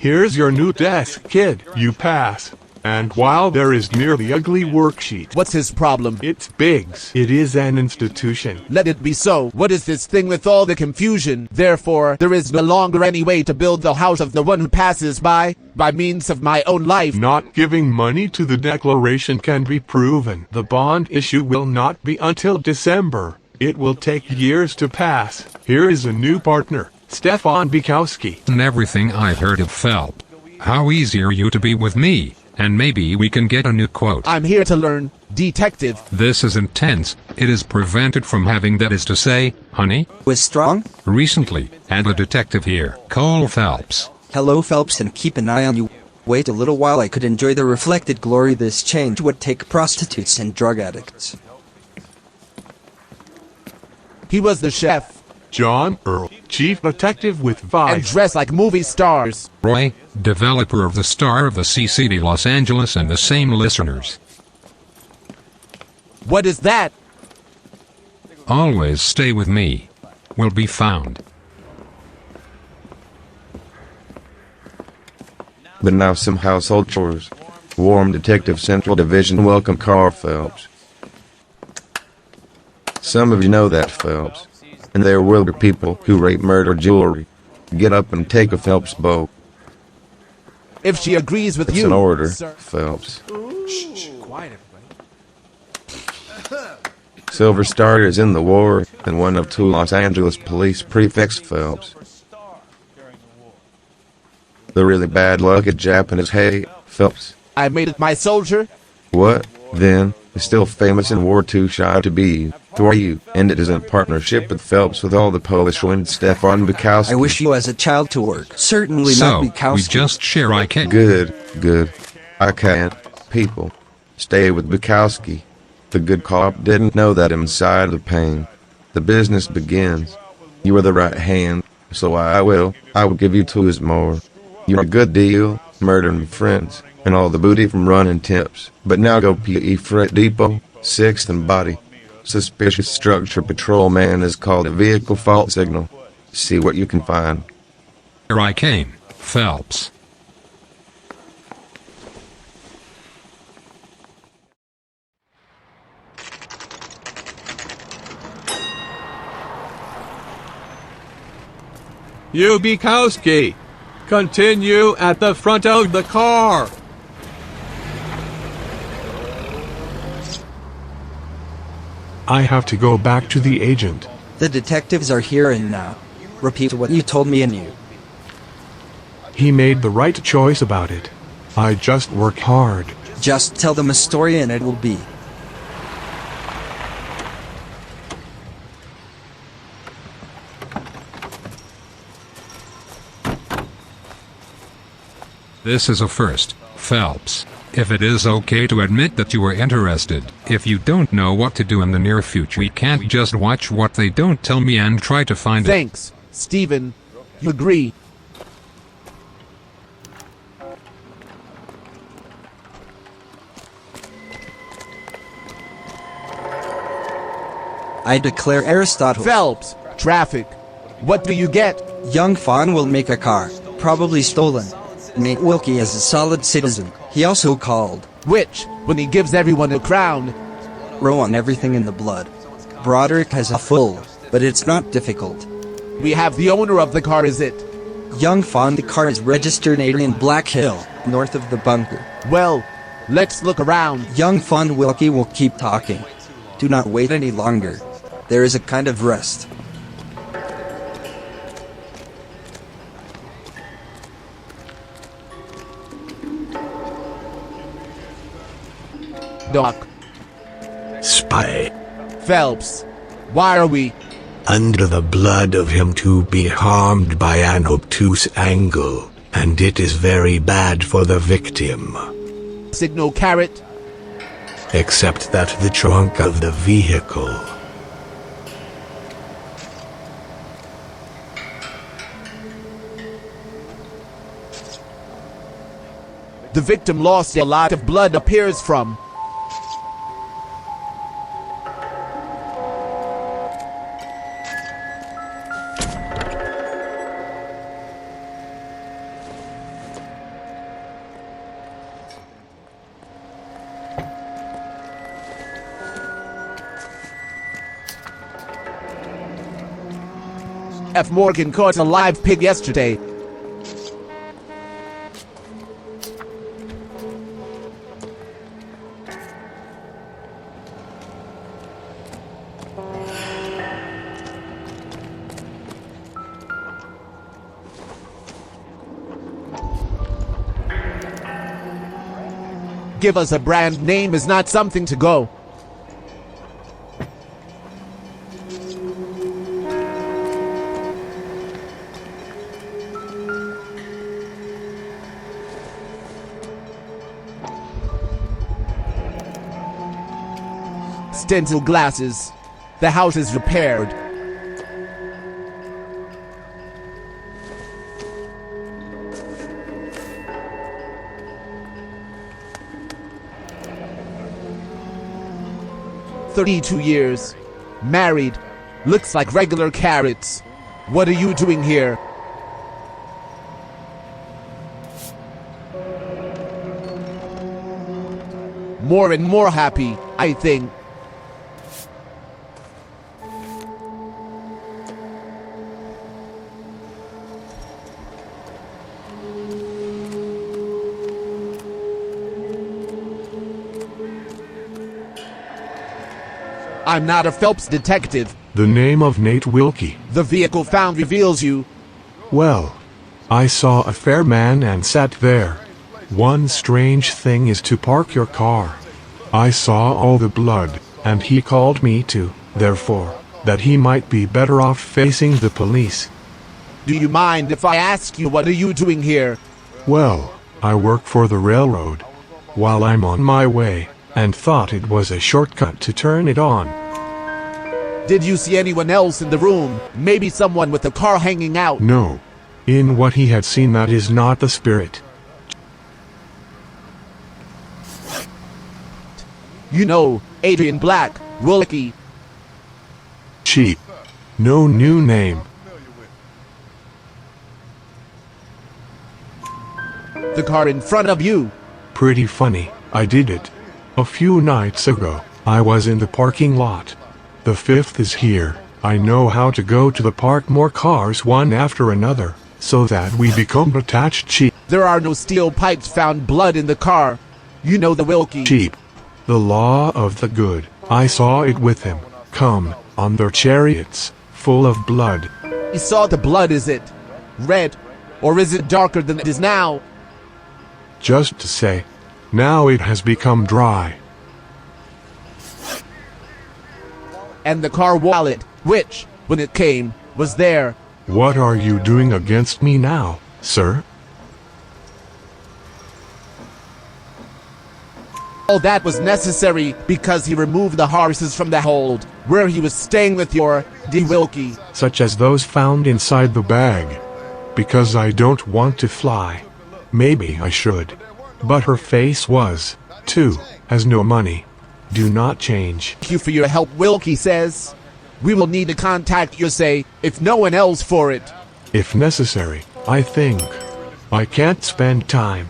Here's your new desk, kid. You pass. And while there is merely ugly worksheet, What's his problem? it's Biggs. It is an institution. Let it be so. What is this thing with all the confusion? Therefore, there is no longer any way to build the house of the one who passes by means of my own life. Not giving money to the declaration can be proven. The bond issue will not be until December. It will take years to pass. Here is a new partner, Stefan Bukowski. And everything I've heard of Phelps. How easy are you to be with me? And maybe we can get a new quote. I'm here to learn, detective. This is intense. It is prevented from having, that is to say, honey. Was strong? Recently, and a detective here, Cole Phelps. Hello Phelps, and keep an eye on you. Wait a little while, I could enjoy the reflected glory this change would take prostitutes and drug addicts. He was the chef. John Earl, chief detective with Vice. And dressed like movie stars. Roy, developer of the Star of the CCD Los Angeles and the same listeners. What is that? Always stay with me. Will be found. But now some household chores. Warm Detective Central Division welcome Carl Phelps. Some of you know that Phelps. And there will be people who rape murder jewelry. Get up and take a Phelps bow. If she agrees with It's you. an order, Sir. Phelps. Shh, quiet everybody. Silver Star is in the war, and one of two Los Angeles police prefects Phelps. The really bad luck at Japanese, hey, Phelps. I made it my soldier. What, then, is still famous in war too shy to be, who are you? And it is in partnership with Phelps with all the Polish wind Stefan Bukowski. I wish you as a child to work. Certainly So, not Bukowski. we just share I can. Good. I can't. People. Stay with Bukowski. The good cop didn't know that inside the pain. The business begins. You are the right hand, so I will give you 2 more. You're a good deal, murdering friends, and all the booty from running tips. But now go P.E. Freight Depot, 6th and Body. Suspicious structure patrolman is called a vehicle fault signal. See what you can find. Here I came, Phelps. You Bukowski, continue at the front of the car. I have to go back to the agent. The detectives are here and now. Repeat what you told me and you. He made the right choice about it. I just work hard. Just tell them a story and it will be. This is a first, Phelps. If it is okay to admit that you were interested, if you don't know what to do in the near future, we can't just watch what they don't tell me and try to find it. Thanks, Stephen. You agree? I declare Aristotle. Phelps, traffic. What do you get? Young Fawn will make a car, probably stolen. Nate Wilkie is a solid citizen. He also called. Which, when he gives everyone a crown. Row on everything in the blood. Broderick has a full, but it's not difficult. We have the owner of the car, is it? Young Fawn, the car is registered in Black Hill, north of the bunker. Well, let's look around. Young Fawn Wilkie will keep talking. Do not wait any longer. There is a kind of rest. Doc. Spy, Phelps. Why are we? under the blood of him to be harmed by an obtuse angle, and it is very bad for the victim. Signal carrot. Except that the trunk of the vehicle. The victim lost a lot of blood appears from. F. Morgan caught a live pig yesterday. Give us a brand name is not something to go. Stencil glasses. The house is repaired. "32 years. Married. Looks like regular carrots. What are you doing here?" More and more happy, I think. I'm not a Phelps detective. The name of Nate Wilkie. The vehicle found reveals you. Well, I saw a fair man and sat there. One strange thing is to park your car. I saw all the blood, and he called me to, therefore, that he might be better off facing the police. Do you mind if I ask you what are you doing here? Well, I work for the railroad. While I'm on my way, and thought it was a shortcut to turn it on. Did you see anyone else in the room? Maybe someone with a car hanging out? No. In what he had seen, that is not the spirit. You know, Adrian Black, Wilkie. Cheap. No new name. The car in front of you. Pretty funny, I did it. A few nights ago, I was in the parking lot. The fifth is here. I know how to go to the park more cars one after another, so that we become attached cheap. There are no steel pipes found blood in the car. You know the Wilkie. Cheap. The law of the good. I saw it with him. Come, on their chariots, full of blood. You saw the blood, is it red? Or is it darker than it is now? Just to say, now it has become dry. And the car wallet, which, when it came, was there. What are you doing against me now, sir? All that was necessary because he removed the horses from the hold, where he was staying with your D. Wilkie. Such as those found inside the bag. Because I don't want to fly. Maybe I should. But her face was, too, has no money. Do not change. Thank you for your help, Wilkie says. We will need to contact you, say, if no one else for it. If necessary, I think. I can't spend time.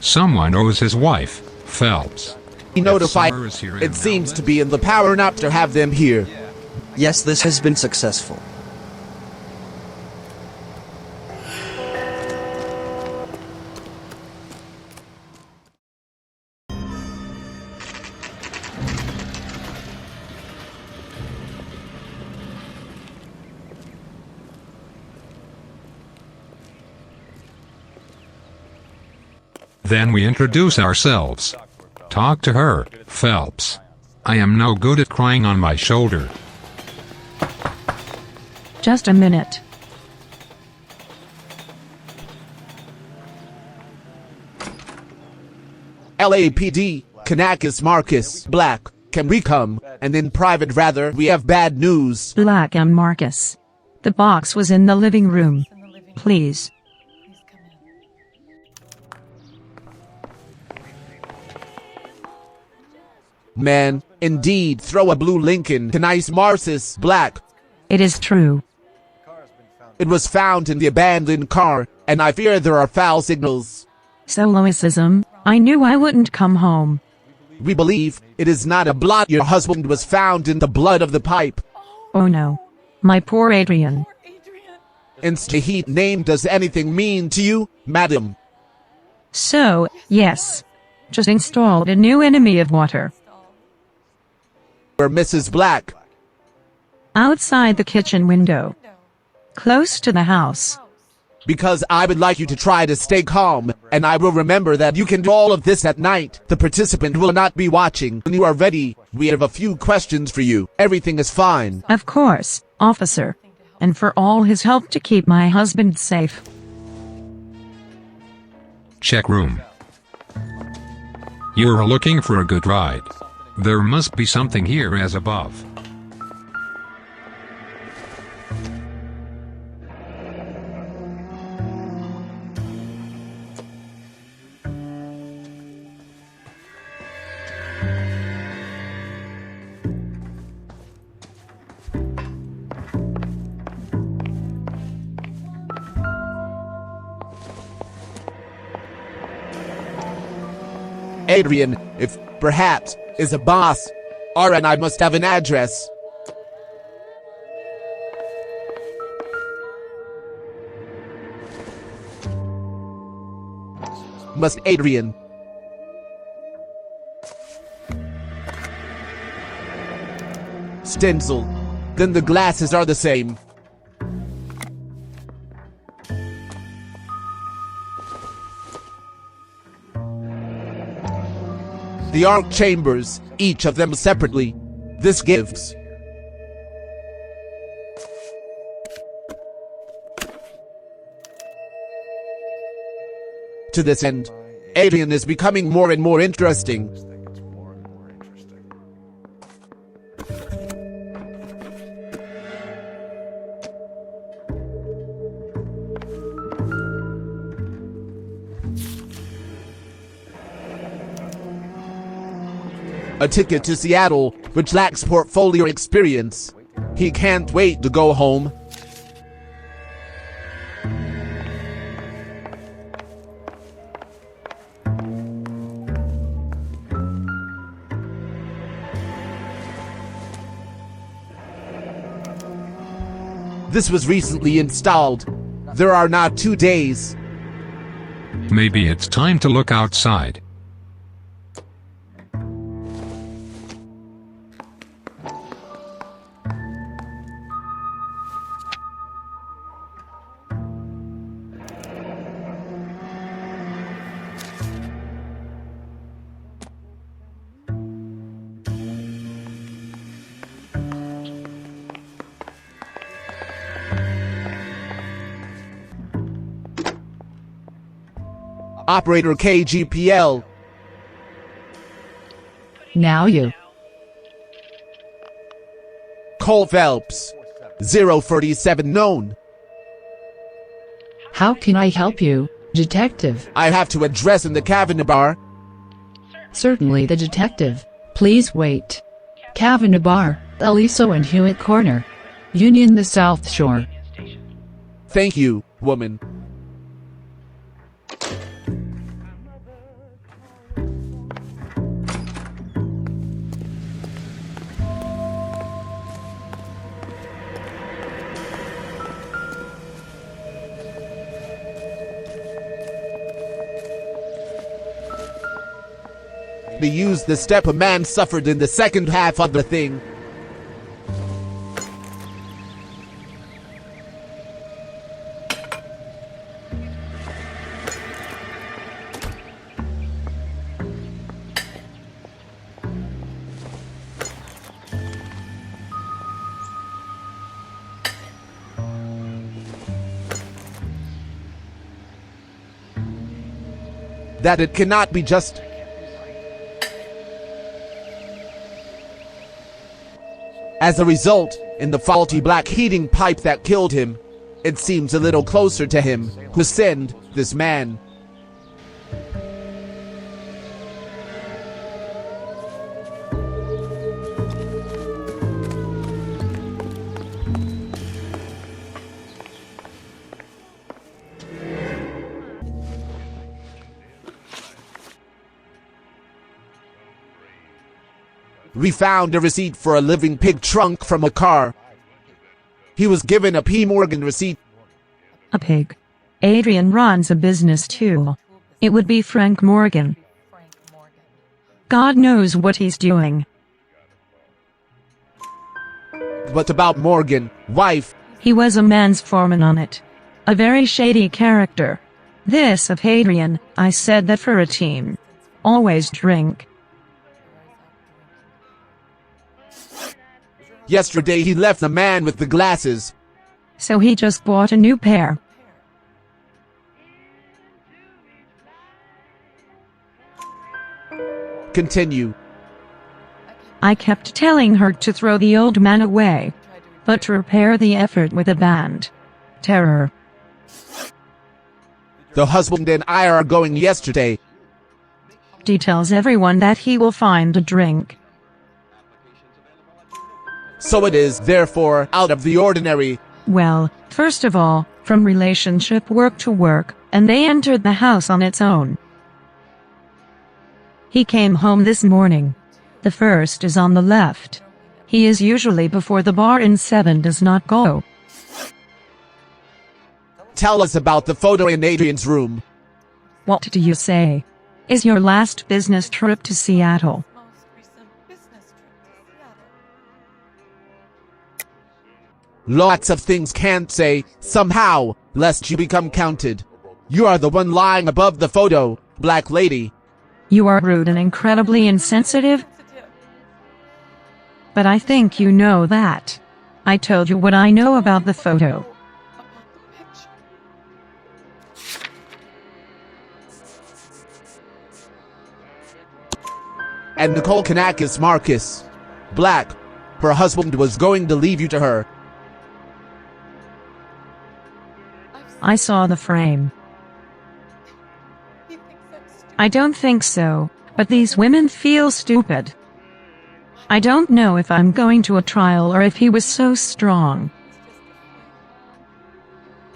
Someone owes his wife, Phelps. He notified. Summer is here It and seems now. to be in the power not to have them here. Yes, this has been successful. Then we introduce ourselves. Talk to her, Phelps. I am no good at crying on my shoulder. Just a minute. LAPD, Kanakis Marcus, Black, can we come? And in private rather, we have bad news. Black and Marcus. The box was in the living room. Please. Man, indeed, throw a blue Lincoln to nice Marcus, Black. It is true. It was found in the abandoned car, and I fear there are foul signals. Soloism. I knew I wouldn't come home. We believe it is not a blot. Your husband was found in the blood of the pipe. Oh no. My poor Adrian. Insta-heat name does anything mean to you, madam? So, yes. Just installed a new enemy of water. Or Mrs. Black? Outside the kitchen window. Close to the house. Because I would like you to try to stay calm, and I will remember that you can do all of this at night. The participant will not be watching. When you are ready, we have a few questions for you. Everything is fine. Of course, officer. And for all his help to keep my husband safe. Check room. You're looking for a good ride. There must be something here as above. Adrian, if perhaps, is a boss. And I must have an address. Must Adrian. Stencil. Then the glasses are the same. The arc chambers, each of them separately. This gives. To this end, Adrian is becoming more and more interesting. A ticket to Seattle, which lacks portfolio experience. He can't wait to go home. This was recently installed. There are not 2 days. Maybe it's time to look outside. Operator KGPL. Now you. Cole Phelps. 047 known. How can I help you, detective? I have to address in the Cavanagh Bar. Certainly the detective. Please wait. Cavanagh Bar, Aliso and Hewitt Corner. Union the South Shore. Thank you, woman. To use the step a man suffered in the second half of the thing. That it cannot be just. As a result, in the faulty black heating pipe that killed him, it seems a little closer to him who sinned, this man. We found a receipt for a living pig trunk from a car. He was given a P. Morgan receipt. A pig. Adrian runs a business too. It would be Frank Morgan. God knows what he's doing. What about Morgan, wife? He was a man's foreman on it. A very shady character. This of Adrian, I said that for a team. Always drink. Yesterday he left the man with the glasses. So he just bought a new pair. Continue. I kept telling her to throw the old man away, but to repair the effort with a band. Terror. The husband and I are going yesterday. He tells everyone that he will find a drink. So it is, therefore, out of the ordinary. Well, first of all, from relationship work to work, and they entered the house on its own. He came home this morning. The first is on the left. He is usually before the bar in 7 does not go. Tell us about the photo in Adrian's room. What do you say? Is your last business trip to Seattle? Lots of things can't say, somehow, lest you become counted. You are the one lying above the photo, black lady. You are rude and incredibly insensitive. But I think you know that. I told you what I know about the photo. And Nicole Kanakis Marcus. Black. Her husband was going to leave you to her. I saw the frame. I don't think so, but these women feel stupid. I don't know if I'm going to a trial or if he was so strong.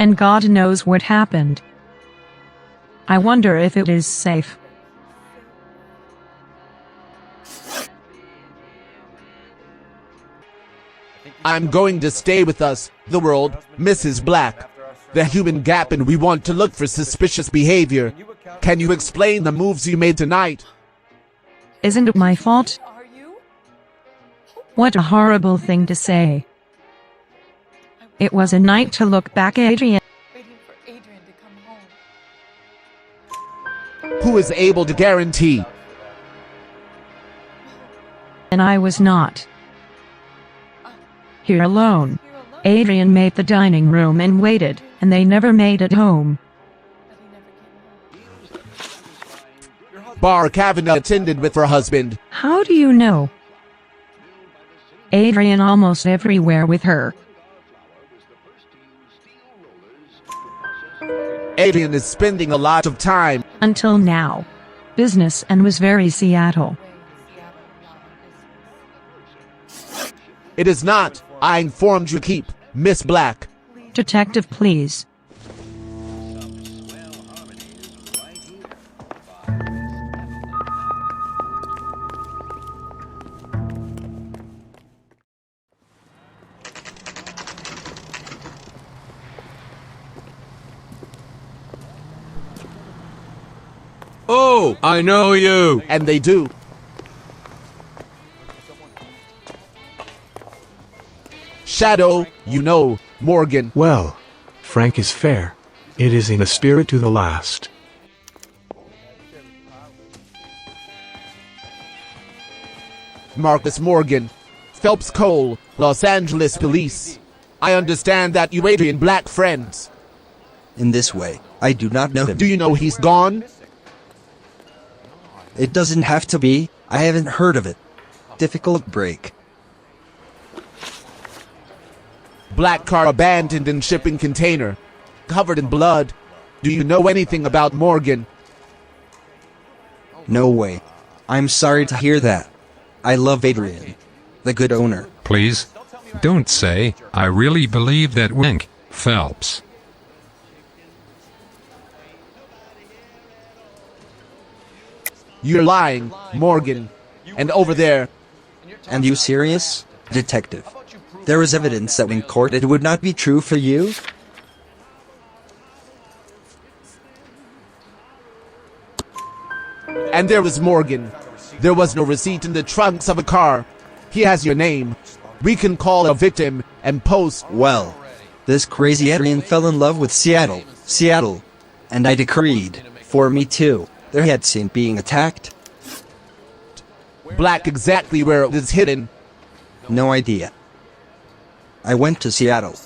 And God knows what happened. I wonder if it is safe. I'm going to stay with us, the world, Mrs. Black. The human gap, and we want to look for suspicious behavior. Can you explain the moves you made tonight? Isn't it my fault? What a horrible thing to say. It was a night to look back, Adrian. Who is able to guarantee? And I was not. Here alone. Adrian made the dining room and waited, and they never made it home. Bar Kavanaugh attended with her husband. How do you know? Adrian almost everywhere with her. Adrian is spending a lot of time. Until now. Business and was very Seattle. It is not. I informed you keep, Miss Black. Detective, please. Oh, I know you. And they do. Shadow, you know, Morgan. Well, Frank is fair. It is in a spirit to the last. Marcus Morgan, Phelps Cole, Los Angeles Police. I understand that you Adrian Black friends. In this way, I do not know him. Do you know he's gone? It doesn't have to be. I haven't heard of it. Difficult break. Black car abandoned in shipping container. Covered in blood. Do you know anything about Morgan? No way. I'm sorry to hear that. I love Adrian, the good owner. Please, don't say, I really believe that wink, Phelps. You're lying, Morgan. And over there. And you serious, detective? There is evidence that in court it would not be true for you? And there was Morgan. There was no receipt in the trunks of a car. He has your name. We can call a victim and post. Well, this crazy Adrian fell in love with Seattle. And I decreed, for me too, their head seen being attacked. Black exactly where it is hidden. No idea. I went to Seattle.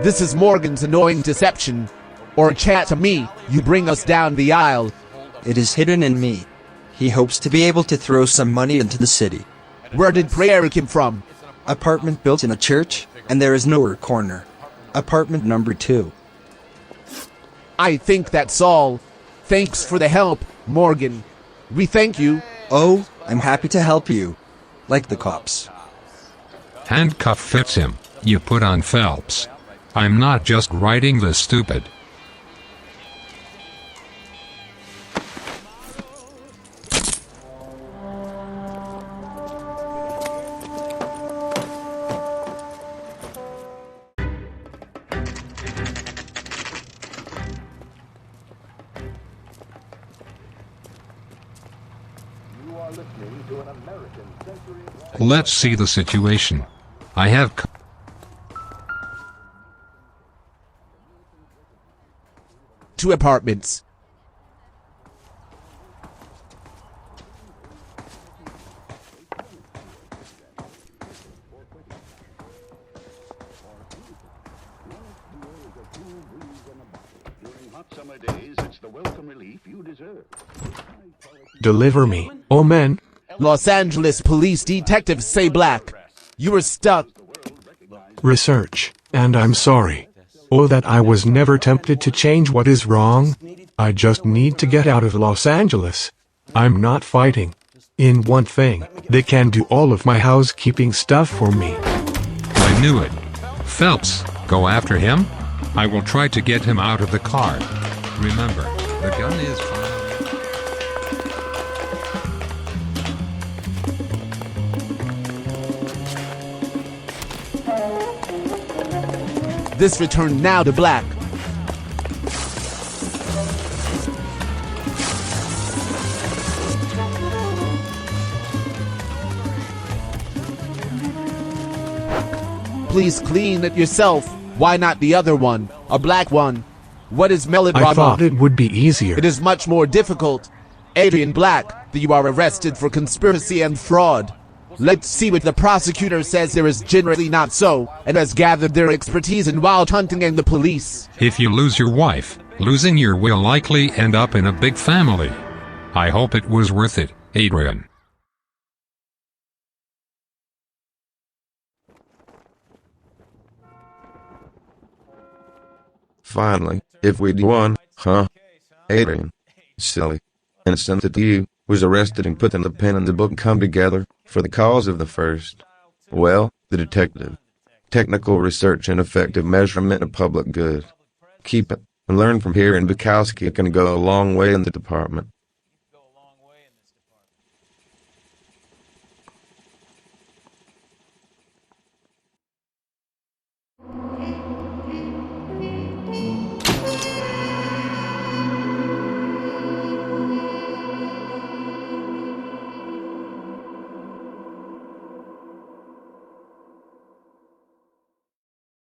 This is Morgan's annoying deception. Or a chat to me, you bring us down the aisle. It is hidden in me. He hopes to be able to throw some money into the city. Where did prayer come from? Apartment built in a church, and there is Noire corner. Apartment number 2. I think that's all. Thanks for the help, Morgan. We thank you. Oh, I'm happy to help you. Like the cops. Handcuff fits him. You put on Phelps. I'm not just writing this stupid. Let's see the situation. I have 2 apartments. Deliver me, oh men. Los Angeles police detectives say Black. You were stuck. Research, and I'm sorry. Oh, that I was never tempted to change what is wrong. I just need to get out of Los Angeles. I'm not fighting. In one thing, they can do all of my housekeeping stuff for me. I knew it. Phelps, go after him? I will try to get him out of the car. Remember, the gun is fine. This returned now to Black. Please clean it yourself. Why not the other one? A black one. What is melodrama? I thought it would be easier. It is much more difficult. Adrian Black, you are arrested for conspiracy and fraud. Let's see what the prosecutor says. There is generally not so, and has gathered their expertise in wild hunting and the police. If you lose your wife, losing your will likely end up in a big family. I hope it was worth it, Adrian. Finally, if we'd won, huh? Adrian. Silly. Innocent that you was arrested and put in the pen and the book come together for the cause of the first. Well, the detective. Technical research and effective measurement of public good. Keep it and learn from here, and Bukowski can go a long way in the department.